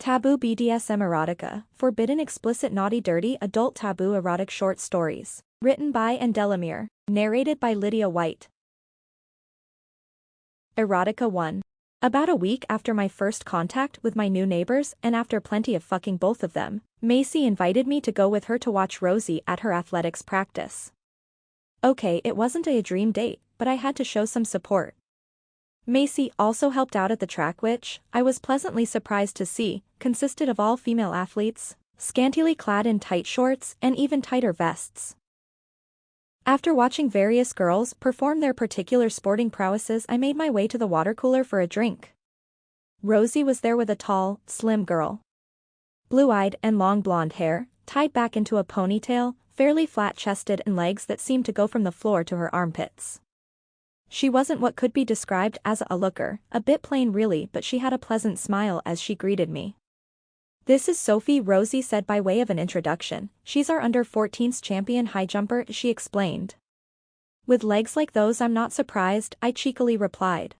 Taboo BDSM Erotica, Forbidden Explicit Naughty Dirty Adult Taboo Erotic Short Stories. Written by and Delamere. Narrated by Lydia White. Erotica 1. About a week after my first contact with my new neighbors and after plenty of fucking both of them, Macy invited me to go with her to watch Rosie at her athletics practice. Okay, it wasn't a dream date, but I had to show some support. Macy also helped out at the track which, I was pleasantly surprised to see, consisted of all female athletes, scantily clad in tight shorts and even tighter vests. After watching various girls perform their particular sporting prowesses, I made my way to the water cooler for a drink. Rosie was there with a tall, slim girl. Blue-eyed and long blonde hair, tied back into a ponytail, fairly flat-chested and legs that seemed to go from the floor to her armpits. She wasn't what could be described as a looker, a bit plain really, but she had a pleasant smile as she greeted me. "This is Sophie," Rosie said by way of an introduction. "She's our under-14s champion high jumper," she explained. "With legs like those I'm not surprised," I cheekily replied.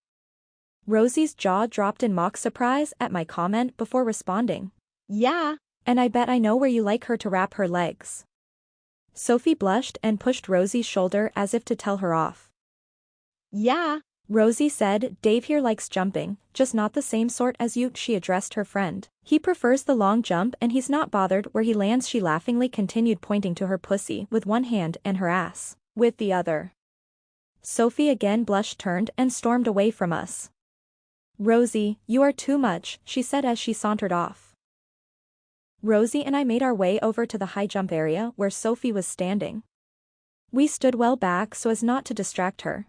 Rosie's jaw dropped in mock surprise at my comment before responding. "Yeah, and I bet I know where you like her to wrap her legs." Sophie blushed and pushed Rosie's shoulder as if to tell her off. "Yeah," Rosie said, "Dave here likes jumping, just not the same sort as you," she addressed her friend. "He prefers the long jump and he's not bothered where he lands," she laughingly continued, pointing to her pussy with one hand and her ass with the other. Sophie again blushed, turned and stormed away from us. "Rosie, you are too much," she said as she sauntered off. Rosie and I made our way over to the high jump area where Sophie was standing. We stood well back so as not to distract her.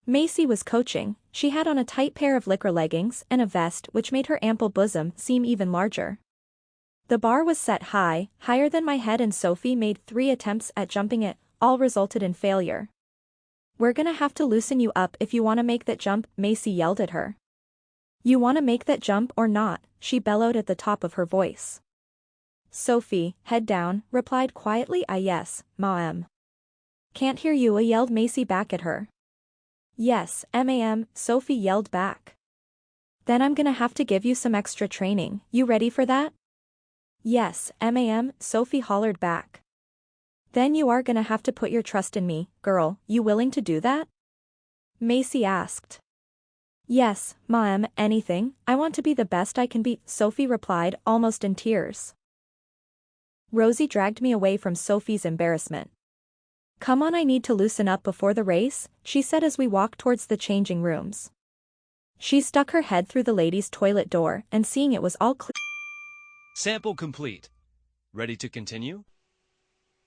Macy was coaching. She had on a tight pair of liquor leggings and a vest which made her ample bosom seem even larger. The bar was set high, higher than my head, and Sophie made 3 attempts at jumping it, all resulted in failure. "We're gonna have to loosen you up if you wanna make that jump," Macy yelled at her. "You wanna make that jump or not?" she bellowed at the top of her voice. Sophie, head down, replied quietly, "Yes, ma'am." "Can't hear you," yelled Macy back at her. "Yes, ma'am," Sophie yelled back. "Then I'm gonna have to give you some extra training. You ready for that?" "Yes, ma'am," Sophie hollered back. "Then you are gonna have to put your trust in me, girl. You willing to do that?" Macy asked. "Yes, ma'am, anything. I want to be the best I can be," Sophie replied, almost in tears. Rosie dragged me away from Sophie's embarrassment. "Come on, I need to loosen up before the race," she said as we walked towards the changing rooms. She stuck her head through the ladies' toilet door and seeing it was all clear. Sample complete. Ready to continue?